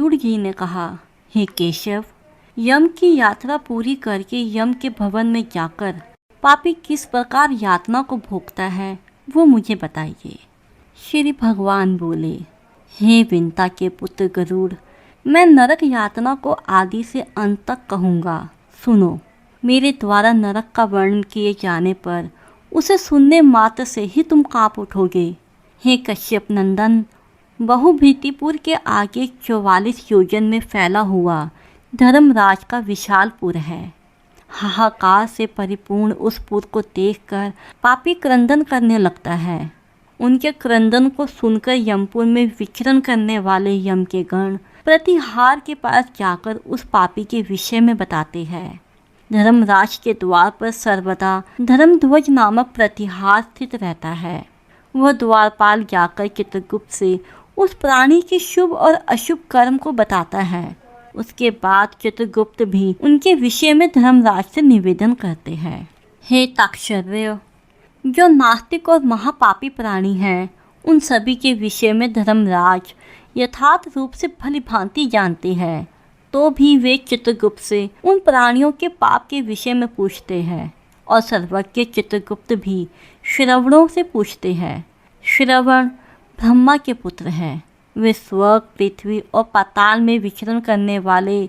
गरुड़ जी ने कहा, हे केशव, यम की यात्रा पूरी करके यम के भवन में जाकर पापी किस प्रकार यातना को भोगता है वो मुझे बताइए। श्री भगवान बोले, हे विंता के पुत्र गरुड़, मैं नरक यातना को आदि से अंत तक कहूँगा। सुनो, मेरे द्वारा नरक का वर्णन किए जाने पर उसे सुनने मात्र से ही तुम काँप उठोगे। हे कश्यप नंदन, बहुभीतिपुर के आगे 44 योजन में फैला हुआ धर्मराज का विशाल पुर है। हाहाकार से परिपूर्ण उस पुर को देखकर पापी क्रंदन करने लगता है। उनके क्रंदन को सुनकर यमपुर में विचरण करने वाले यम के गण प्रतिहार के पास जाकर उस पापी के विषय में बताते हैं। धर्मराज के द्वार पर सर्वदा धर्मध्वज नामक प्रतिहार स्थित रहता है। वह द्वारपाल जाकर चित्रगुप्त से उस प्राणी के शुभ और अशुभ कर्म को बताता है। उसके बाद चित्रगुप्त भी उनके विषय में धर्मराज से निवेदन करते हैं। हे ताक्षर्य, जो नास्तिक और महापापी प्राणी हैं, उन सभी के विषय में धर्मराज यथार्थ रूप से भली भांति जानते हैं, तो भी वे चित्रगुप्त से उन प्राणियों के पाप के विषय में पूछते हैं। और सर्वज्ञ चित्रगुप्त भी श्रवणों से पूछते हैं। श्रवण ब्रह्मा के पुत्र हैं। वे स्वर्ग, पृथ्वी और पाताल में विचरण करने वाले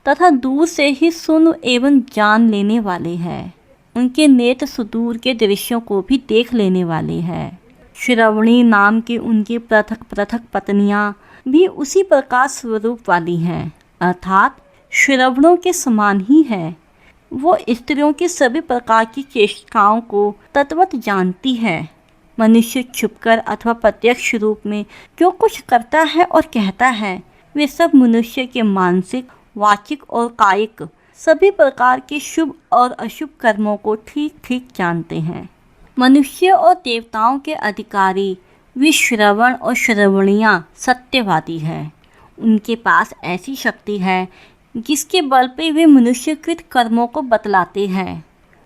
तथा दूर से ही सुन एवं जान लेने वाले हैं। उनके नेत्र सुदूर के दृश्यों को भी देख लेने वाले हैं। श्रवणी नाम की उनकी पृथक पृथक पत्नियां भी उसी प्रकार स्वरूप वाली हैं, अर्थात श्रवणों के समान ही है। वो स्त्रियों की सभी प्रकार की चेष्टाओं को तत्वत जानती है। मनुष्य छुपकर अथवा प्रत्यक्ष रूप में जो कुछ करता है और कहता है, वे सब मनुष्य के मानसिक, वाचिक और कायिक सभी प्रकार के शुभ और अशुभ कर्मों को ठीक ठीक जानते हैं। मनुष्य और देवताओं के अधिकारी वे श्रवण और श्रवणियाँ सत्यवादी हैं। उनके पास ऐसी शक्ति है जिसके बल पे वे मनुष्यकृत कर्मों को बतलाते हैं।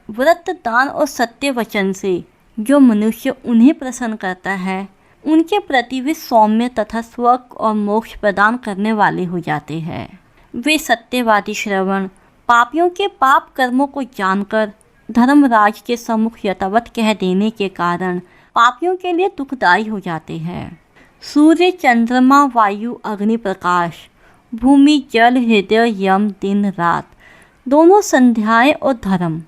व्रत, दान और सत्य वचन से जो मनुष्य उन्हें प्रसन्न करता है, उनके प्रति वे सौम्य तथा स्वर्ग और मोक्ष प्रदान करने वाले हो जाते हैं। वे सत्यवादी श्रवण पापियों के पाप कर्मों को जानकर धर्मराज के सम्मुख यथावत कह देने के कारण पापियों के लिए दुखदायी हो जाते हैं। सूर्य, चंद्रमा, वायु, अग्नि, प्रकाश, भूमि, जल, हृदय, यम, दिन रात, दोनों संध्याएं और धर्म,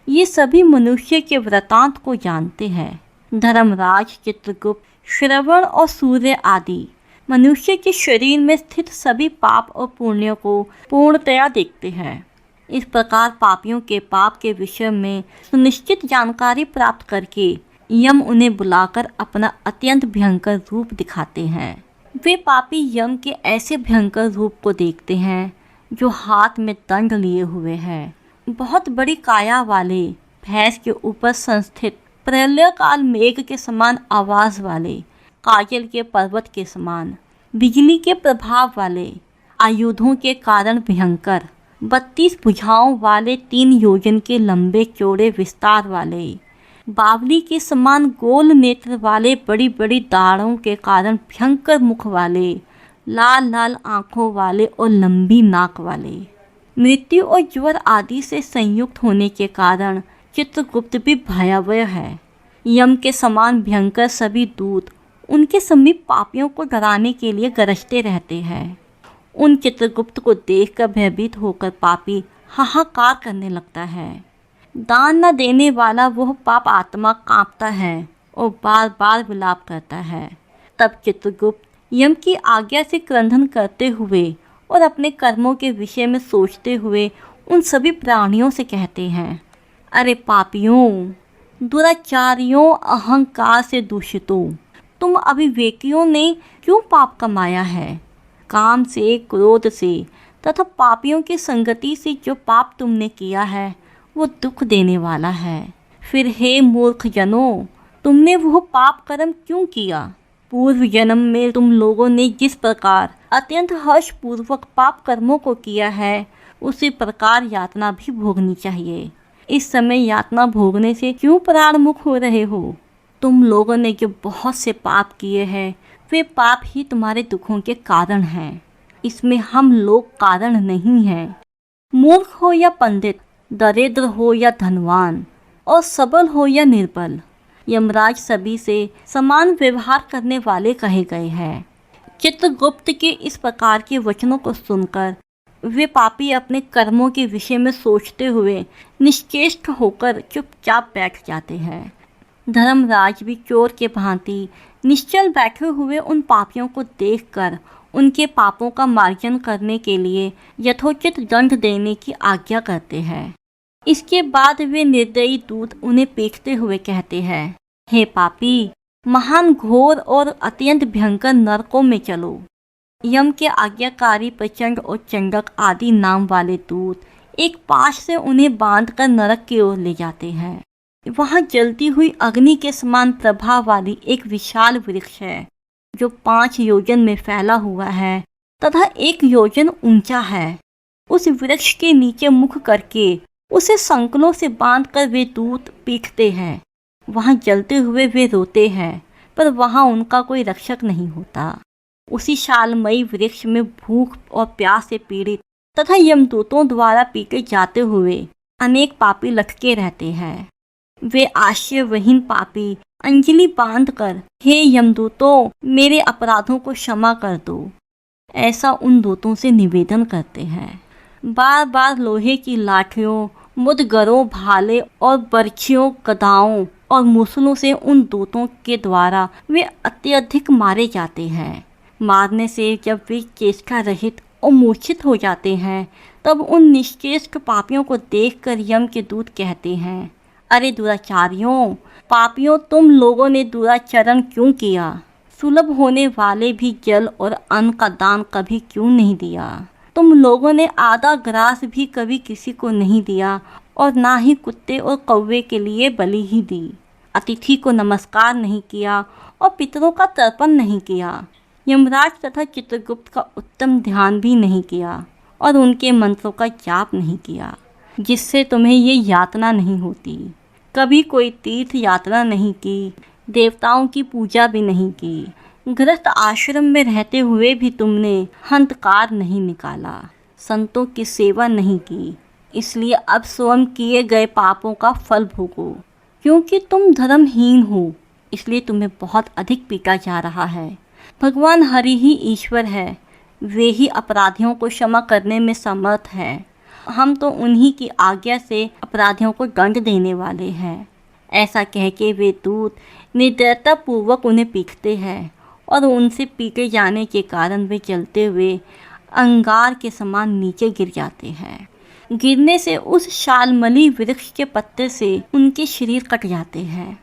ये सभी मनुष्य के वृतांत को जानते हैं। धर्मराज, चित्रगुप्त, श्रवण और सूर्य आदि मनुष्य के शरीर में स्थित सभी पाप और पुण्यों को पूर्णतया देखते हैं। इस प्रकार पापियों के पाप के विषय में सुनिश्चित जानकारी प्राप्त करके यम उन्हें बुलाकर अपना अत्यंत भयंकर रूप दिखाते हैं। वे पापी यम के ऐसे भयंकर रूप को देखते हैं जो हाथ में दंड लिए हुए हैं, बहुत बड़ी काया वाले, भैंस के ऊपर संस्थित, प्रलय काल मेघ के समान आवाज वाले, काजल के पर्वत के समान, बिजली के प्रभाव वाले, आयुधों के कारण भयंकर, 32 भुजाओं वाले, 3 योजन के लंबे चौड़े विस्तार वाले, बावली के समान गोल नेत्र वाले, बड़ी बड़ी दाढ़ों के कारण भयंकर मुख वाले, लाल लाल आँखों वाले और लंबी नाक वाले, मृत्यु और ज्वर आदि से संयुक्त होने के कारण चित्रगुप्त भी भयावह है। यम के समान भयंकर सभी दूत उनके समीप पापियों को डराने के लिए गरजते रहते हैं। उन चित्रगुप्त को देखकर भयभीत होकर पापी हाहाकार करने लगता है। दान न देने वाला वह पाप आत्मा कांपता है और बार बार विलाप करता है। तब चित्रगुप्त यम की आज्ञा से क्रंदन करते हुए और अपने कर्मों के विषय में सोचते हुए उन सभी प्राणियों से कहते हैं, अरे पापियों, दुराचारियों, अहंकार से दूषितों, तुम अविवेकियों ने क्यों पाप कमाया है? काम से, क्रोध से तथा पापियों की संगति से जो पाप तुमने किया है वो दुख देने वाला है। फिर हे मूर्ख जनों, तुमने वह पाप कर्म क्यों किया? पूर्व जन्म में तुम लोगों ने जिस प्रकार अत्यंत हर्षपूर्वक पाप कर्मों को किया है, उसी प्रकार यातना भी भोगनी चाहिए। इस समय यातना भोगने से क्यों परामुख हो रहे हो? तुम लोगों ने जो बहुत से पाप किए हैं, वे पाप ही तुम्हारे दुखों के कारण हैं। इसमें हम लोग कारण नहीं हैं। मूर्ख हो या पंडित, दरिद्र हो या धनवान, और सबल हो या निर्बल, यमराज सभी से समान व्यवहार करने वाले कहे गए हैं। चित्रगुप्त के इस प्रकार के वचनों को सुनकर वे पापी अपने कर्मों के विषय में सोचते हुए निश्चेष्ट होकर चुपचाप बैठ जाते हैं। धर्मराज भी चोर के भांति निश्चल बैठे हुए उन पापियों को देखकर उनके पापों का मार्जन करने के लिए यथोचित दंड देने की आज्ञा करते हैं। इसके बाद वे निर्दयी दूत उन्हें पीटते हुए कहते हैं, हे पापी, महान घोर और अत्यंत भयंकर नरकों में चलो। यम के आज्ञाकारी प्रचंड और चंडक आदि नाम वाले दूत एक पाश से उन्हें बांधकर नरक की ओर ले जाते हैं। वहां जलती हुई अग्नि के समान प्रभा वाली एक विशाल वृक्ष है जो 5 योजन में फैला हुआ है तथा 1 योजन ऊंचा है। उस वृक्ष के नीचे मुख करके उसे संकलों से बांधकर वे दूत पीटते हैं। वहां जलते हुए वे रोते हैं, पर वहां उनका कोई रक्षक नहीं होता। उसी शालमयी वृक्ष में भूख और प्यास से पीड़ित तथा यमदूतों द्वारा पीटे जाते हुए अनेक पापी लटके रहते हैं। वे आश्रयविहीन पापी अंजलि बांधकर, हे यमदूतों, मेरे अपराधों को क्षमा कर दो, ऐसा उन दूतों से निवेदन करते हैं। बार बार लोहे की लाठियों, मुदगरों, भाले और बर्छियों, गदाओं और मूसलों से उन दूतों के द्वारा वे अत्यधिक मारे जाते हैं। मारने से जब वे चेष्टा रहित और मूर्छित हो जाते हैं, तब उन निश्चेष्ट पापियों को देखकर यम के दूत कहते हैं, अरे दुराचारियों, पापियों, तुम लोगों ने दुराचरण क्यों किया? सुलभ होने वाले भी जल और अन्न का दान कभी क्यों नहीं दिया? तुम लोगों ने आधा ग्रास भी कभी किसी को नहीं दिया और ना ही कुत्ते और कौवे के लिए बलि ही दी। अतिथि को नमस्कार नहीं किया और पितरों का तर्पण नहीं किया। यमराज तथा चित्रगुप्त का उत्तम ध्यान भी नहीं किया और उनके मंत्रों का जाप नहीं किया, जिससे तुम्हें ये यातना नहीं होती। कभी कोई तीर्थ यात्रा नहीं की, देवताओं की पूजा भी नहीं की। गृहस्थ आश्रम में रहते हुए भी तुमने हंतकार नहीं निकाला, संतों की सेवा नहीं की। इसलिए अब स्वयं किए गए पापों का फल भोगो। क्योंकि तुम धर्महीन हो, इसलिए तुम्हें बहुत अधिक पीटा जा रहा है। भगवान हरि ही ईश्वर है, वे ही अपराधियों को क्षमा करने में समर्थ है। हम तो उन्हीं की आज्ञा से अपराधियों को दंड देने वाले हैं। ऐसा कह के वे दूत निर्दयता पूर्वक उन्हें पीटते हैं और उनसे पीटे जाने के कारण वे जलते हुए अंगार के समान नीचे गिर जाते हैं। गिरने से उस शालमली वृक्ष के पत्ते से उनके शरीर कट जाते हैं।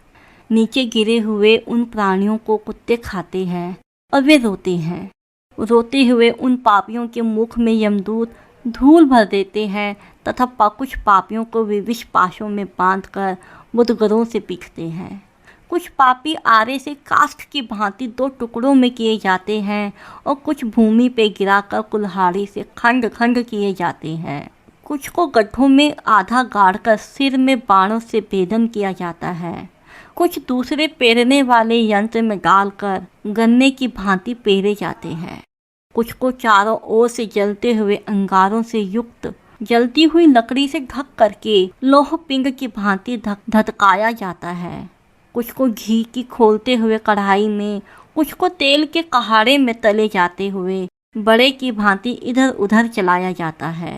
नीचे गिरे हुए उन प्राणियों को कुत्ते खाते हैं और वे रोते हैं। रोते हुए उन पापियों के मुख में यमदूत धूल भर देते हैं तथा कुछ पापियों को वे विष पाशों में बांधकर मुदगरों से पीटते हैं। कुछ पापी आरे से काष्ठ की भांति 2 टुकड़ों में किए जाते हैं और कुछ भूमि पे गिराकर कुल्हाड़ी से खंड खंड किए जाते हैं। कुछ को गड्ढों में आधा गाड़कर सिर में बाणों से भेदन किया जाता है। कुछ दूसरे पेरने वाले यंत्र में डालकर गन्ने की भांति पेरे जाते हैं। कुछ को चारों ओर से जलते हुए अंगारों से युक्त जलती हुई लकड़ी से ढक करके लोह पिंड की भांति धधकाया जाता है। कुछ को घी की खोलते हुए कढ़ाई में, कुछ को तेल के कहाड़े में तले जाते हुए बड़े की भांति इधर उधर चलाया जाता है।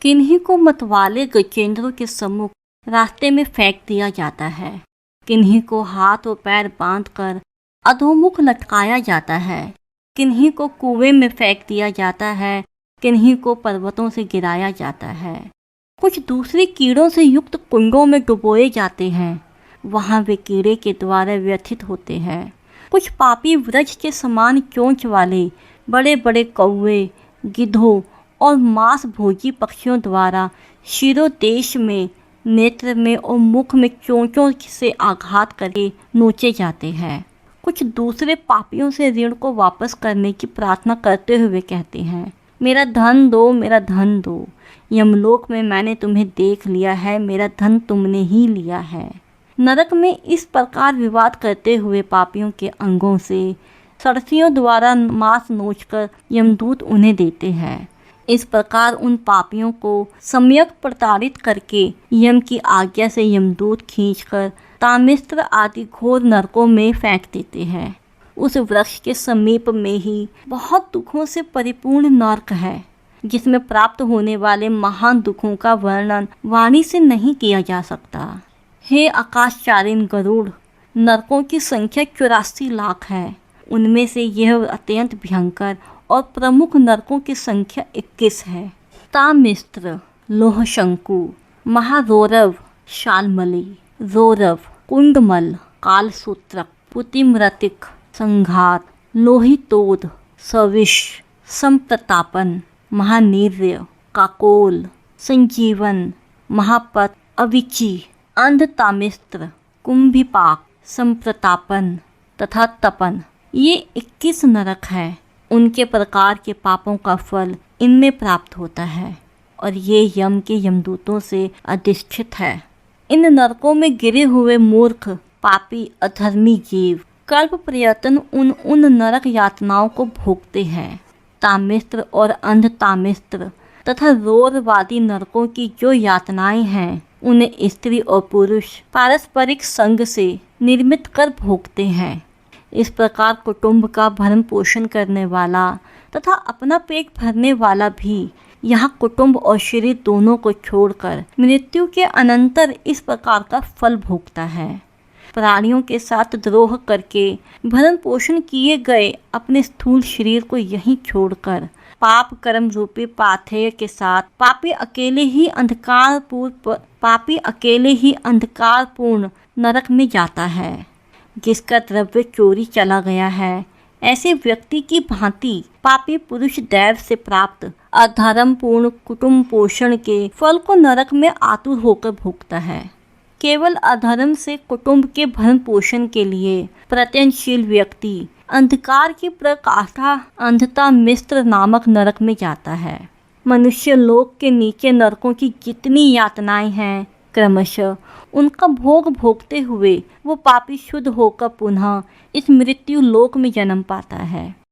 किन्हीं को मतवाले गजेंद्रों के सम्मुख रास्ते में फेंक दिया जाता है। किन्हीं को हाथ और पैर बांधकर अधोमुख लटकाया जाता है। किन्हीं को कुएं में फेंक दिया जाता है, किन्हीं को पर्वतों से गिराया जाता है। कुछ दूसरे कीड़ों से युक्त कुंडों में डुबोए जाते हैं, वहाँ वे कीड़े के द्वारा व्यथित होते हैं। कुछ पापी व्रज के समान चोंच वाले बड़े बड़े कौवे, गिद्धों और मांस भोजी पक्षियों द्वारा शिरोदेश में, नेत्र में और मुख में चोंचों से आघात करके नोचे जाते हैं। कुछ दूसरे पापियों से ऋण को वापस करने की प्रार्थना करते हुए कहते हैं, मेरा धन दो, मेरा धन दो। यमलोक में मैंने तुम्हें देख लिया है, मेरा धन तुमने ही लिया है। नरक में इस प्रकार विवाद करते हुए पापियों के अंगों से सरसियों द्वारा मांस नोचकर यमदूत उन्हें देते हैं। इस प्रकार उन पापियों को सम्यक प्रताड़ित करके यम की आज्ञा से यमदूत खींचकर तामिस्त्र आदि घोर नरकों में फेंक देते हैं। उस वृक्ष के समीप में ही बहुत दुखों से परिपूर्ण नरक है, जिसमें प्राप्त होने वाले महान दुखों का वर्णन वाणी से नहीं किया जा सकता। हे आकाशचारिण गरुड़, नरकों की संख्या 84 लाख है। उनमें से यह अत्यंत भयंकर और प्रमुख नरकों की संख्या 21 है। तामिस्त्र, लोहशंकु, महारौरव, शालमली, रौरव, कुंडमल, कालसूत्रक, पुतिमृतिक, संघात, लोहितोद, सविश, संप्रतापन, महानीर्य, काकोल, संजीवन, महापत, अविची, अंधतामिस्त्र, कुंभिपाक, संप्रतापन तथा तपन, ये 21 नरक है। उनके प्रकार के पापों का फल इनमें प्राप्त होता है और ये यम के यमदूतों से अधिष्ठित है। इन नरकों में गिरे हुए मूर्ख, पापी, अधर्मी जीव कल्प प्रयत्न उन नरक यातनाओं को भोगते हैं। तामिस्त्र और अंधतामिस्त्र तथा रौरवादी नरकों की जो यातनाएं हैं, उन्हें स्त्री और पुरुष पारस्परिक संग से निर्मित कर भोगते हैं। इस प्रकार कुटुंब का भरण पोषण करने वाला तथा अपना पेट भरने वाला भी यहाँ कुटुंब और शरीर दोनों को छोड़कर मृत्यु के अनंतर इस प्रकार का फल भोगता है। प्राणियों के साथ द्रोह करके भरण पोषण किए गए अपने स्थूल शरीर को यहीं छोड़कर पाप कर्म रूपी पाथेय के साथ पापी अकेले ही अंधकारपूर्ण नरक में जाता है। जिसका द्रव्य चोरी चला गया है, ऐसे व्यक्ति की भांति पापी पुरुष दैव से प्राप्त अधर्मपूर्ण कुटुंब पोषण के फल को नरक में आतुर होकर भोगता है। केवल अधर्म से कुटुंब के भरण पोषण के लिए प्रत्यनशील व्यक्ति अंधकार की प्रकाष्ठा अंधता मिस्र नामक नरक में जाता है। मनुष्य लोक के नीचे नरकों की जितनी यातनाएं हैं, क्रमशः उनका भोग भोगते हुए वो पापी शुद्ध होकर पुनः इस मृत्यु लोक में जन्म पाता है।